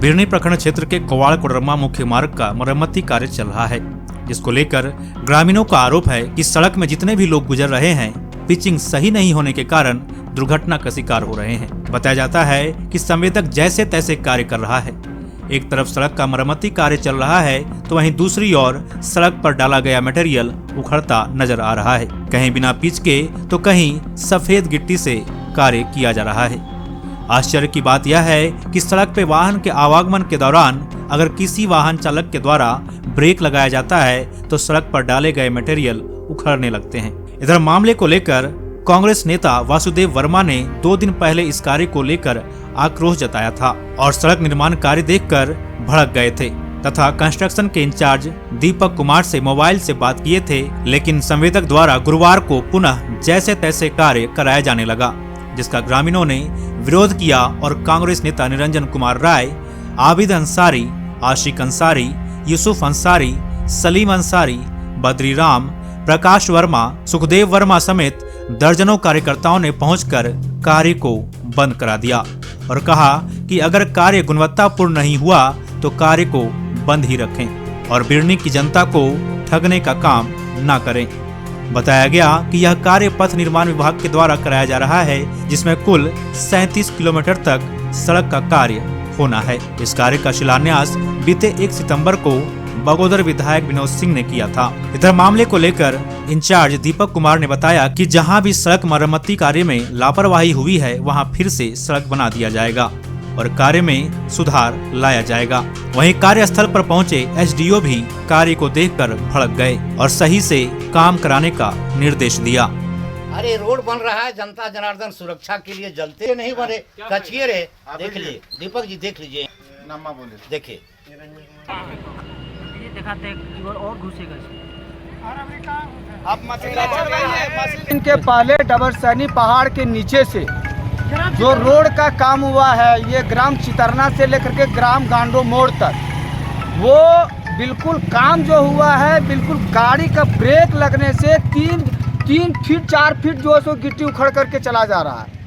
बिरनी प्रखंड क्षेत्र के कोवाड़ कोडरमा मुख्य मार्ग का मरम्मती कार्य चल रहा है, जिसको लेकर ग्रामीणों का आरोप है कि सड़क में जितने भी लोग गुजर रहे हैं, पिचिंग सही नहीं होने के कारण दुर्घटना का शिकार हो रहे हैं। बताया जाता है कि संवेदक जैसे तैसे कार्य कर रहा है। एक तरफ सड़क का मरम्मती कार्य चल रहा है तो वहीं दूसरी ओर सड़क पर डाला गया मटेरियल उखड़ता नजर आ रहा है। कहीं बिना पिच के तो कहीं सफेद गिट्टी से कार्य किया जा रहा है। आश्चर्य की बात यह है कि सड़क पे वाहन के आवागमन के दौरान अगर किसी वाहन चालक के द्वारा ब्रेक लगाया जाता है तो सड़क पर डाले गए मटेरियल उखड़ने लगते हैं। इधर मामले को लेकर कांग्रेस नेता वासुदेव वर्मा ने 2 दिन पहले इस कार्य को लेकर आक्रोश जताया था और सड़क निर्माण कार्य देखकर भड़क गए थे तथा कंस्ट्रक्शन के इंचार्ज दीपक कुमार से मोबाइल से बात किए थे, लेकिन संवेदक द्वारा गुरुवार को पुनः जैसे तैसे कार्य कराया जाने लगा, जिसका ग्रामीणों ने विरोध किया और कांग्रेस नेता निरंजन कुमार राय, आबिद अंसारी, आशिक अंसारी, यूसुफ अंसारी, सलीम अंसारी, बद्री राम, प्रकाश वर्मा, सुखदेव वर्मा समेत दर्जनों कार्यकर्ताओं ने पहुंचकर कार्य को बंद करा दिया और कहा कि अगर कार्य गुणवत्तापूर्ण नहीं हुआ तो कार्य को बंद ही रखें और बिरनी की जनता को ठगने का काम न करें। बताया गया कि यह कार्य पथ निर्माण विभाग के द्वारा कराया जा रहा है, जिसमें कुल 37 किलोमीटर तक सड़क का कार्य होना है। इस कार्य का शिलान्यास बीते 1 सितंबर को बगोदर विधायक विनोद सिंह ने किया था। इधर मामले को लेकर इंचार्ज दीपक कुमार ने बताया कि जहां भी सड़क मरम्मती कार्य में लापरवाही हुई है वहां फिर से सड़क बना दिया जाएगा और कार्य में सुधार लाया जाएगा। वहीं कार्यस्थल पर पहुंचे एसडीओ भी कार्य को देखकर भड़क गए और सही से काम कराने का निर्देश दिया। अरे रोड बन रहा है, जनता जनार्दन सुरक्षा के लिए जलते नहीं बने कचिए रे। देख लीजिए दीपक जी, देख लीजिए, देखिए और घुसेगा इनके पहले डबरसैनी पहाड़ के नीचे से जो रोड का काम हुआ है, ये ग्राम चितरना से लेकर के ग्राम गांडो मोड़ तक, वो बिल्कुल काम जो हुआ है, बिल्कुल गाड़ी का ब्रेक लगने से 3 फीट 4 फीट जो है सो गिट्टी उखड़ करके चला जा रहा है।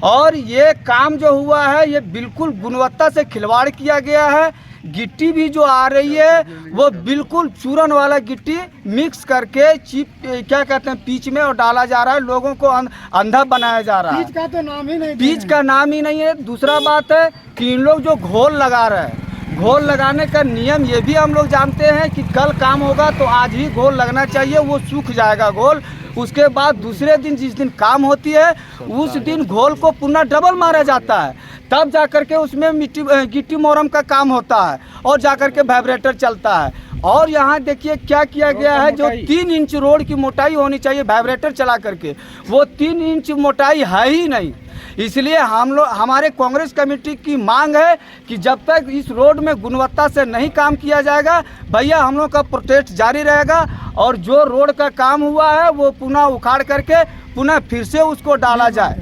और ये काम जो हुआ है ये बिल्कुल गुणवत्ता से खिलवाड़ किया गया है। गिट्टी भी जो आ रही है वो बिल्कुल चूरन वाला गिट्टी मिक्स करके क्या कहते हैं पिच में और डाला जा रहा है। लोगों को अंधा बनाया जा रहा है। पिच का तो नाम ही नहीं, पिच का नाम ही नहीं है। दूसरा बात है कि इन लोग जो घोल लगा रहे हैं, घोल लगाने का नियम ये भी हम लोग जानते हैं कि कल काम होगा तो आज ही घोल लगना चाहिए, वो सूख जाएगा घोल। उसके बाद दूसरे दिन जिस दिन काम होती है उस दिन घोल को पुनः डबल मारा जाता है, तब जाकर के उसमें गिट्टी मोरम का काम होता है और जाकर के वाइब्रेटर चलता है। और यहाँ देखिए क्या किया गया है, जो 3 इंच रोड की मोटाई होनी चाहिए वाइब्रेटर चला करके, वो 3 इंच मोटाई है ही नहीं। इसलिए हमारे कांग्रेस कमेटी की मांग है कि जब तक इस रोड में गुणवत्ता से नहीं काम किया जाएगा, भैया हम लोग का प्रोटेस्ट जारी रहेगा और जो रोड का काम हुआ है वो पुनः उखाड़ करके पुनः फिर से उसको डाला जाए,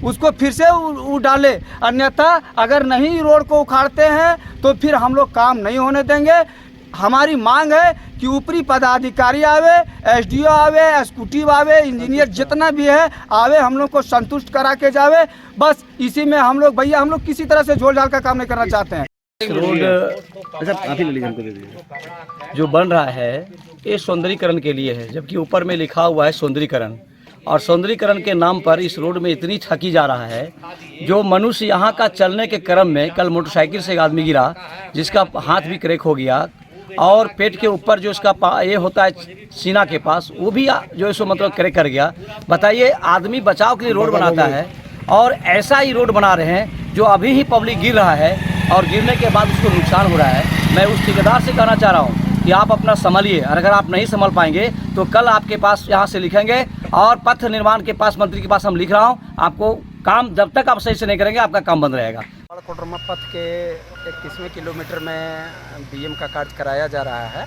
उसको फिर से डाले। अन्यथा अगर नहीं रोड को उखाड़ते हैं तो फिर हम लोग काम नहीं होने देंगे। हमारी मांग है कि ऊपरी पदाधिकारी आवे, एसडीओ आवे, एग्जीक्यूटिव आवे, इंजीनियर जितना भी है आवे, हम लोग को संतुष्ट करा के जावे। बस इसी में हम लोग भैया हम लोग किसी तरह से झोल झाल का काम नहीं करना चाहते हैं। रोड आप ही ले लीजिए, हमको दे दीजिए। जो बन रहा है ये सौंदर्यीकरण के लिए है, जबकि ऊपर में लिखा हुआ है सौंदर्यीकरण, और सौंदर्यीकरण के नाम पर इस रोड में इतनी ठगी जा रहा है। जो मनुष्य यहाँ का चलने के क्रम में कल मोटरसाइकिल से एक आदमी गिरा जिसका हाथ भी क्रैक हो गया और पेट के ऊपर जो इसका ये होता है सीना के पास, वो भी जो है सो मतलब क्रैक कर गया। बताइए, आदमी बचाव के लिए रोड बनाता है और ऐसा ही रोड बना रहे हैं जो अभी ही पब्लिक गिर रहा है और गिरने के बाद उसको नुकसान हो रहा है। मैं उस ठेकेदार से कहना चाह रहा हूँ कि आप अपना संभालिए, और अगर आप नहीं संभाल पाएंगे तो कल आपके पास यहाँ से लिखेंगे और पथ निर्माण के पास मंत्री के पास हम लिख रहा हूँ, आपको काम जब तक आप सही से नहीं करेंगे आपका काम बंद रहेगा। कोडरमा पथ के 21वें किलोमीटर में बीएम का कार्य कराया जा रहा है।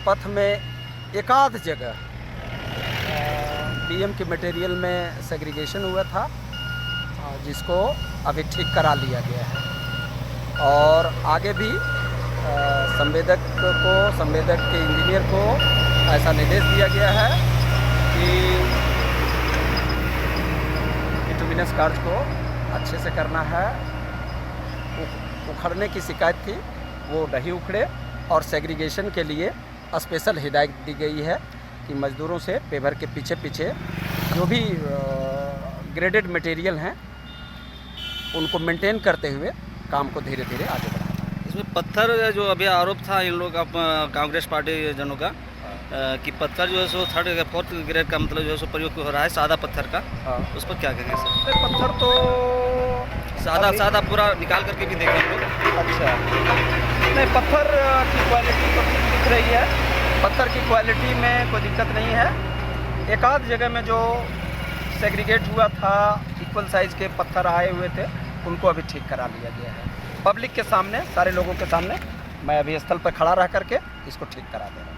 पथ में एकाध जगह बीएम के मटेरियल में सेग्रीगेशन हुआ था, जिसको अभी ठीक करा लिया गया है। और आगे भी संवेदक के इंजीनियर को ऐसा निर्देश दिया गया है कि बिटुमिनस कार्य को अच्छे से करना है। उखड़ने की शिकायत थी, वो नहीं उखड़े और सेग्रीगेशन के लिए स्पेशल हिदायत दी गई है कि मज़दूरों से पेवर के पीछे पीछे जो भी ग्रेडेड मटेरियल हैं उनको मेंटेन करते हुए काम को धीरे धीरे आगे बढ़ाना। इसमें पत्थर जो अभी आरोप था इन लोग कांग्रेस पार्टी जनों का कि पत्थर जो है सो 3rd या 4th ग्रेड का मतलब जो है सो प्रयोग हो रहा है सादा पत्थर का, उस पर क्या कहेंगे सर? पत्थर तो सादा पूरा निकाल करके भी देखें हम लोग। अच्छा, नहीं पत्थर की क्वालिटी तो ठीक दिख रही है, पत्थर की क्वालिटी में कोई दिक्कत नहीं है। एक आध जगह में जो सेग्रीगेट हुआ था, इक्वल साइज़ के पत्थर आए हुए थे, उनको अभी ठीक करा लिया गया है। पब्लिक के सामने, सारे लोगों के सामने मैं अभी स्थल पर खड़ा रह करके इसको ठीक करा दे रहा हूँ।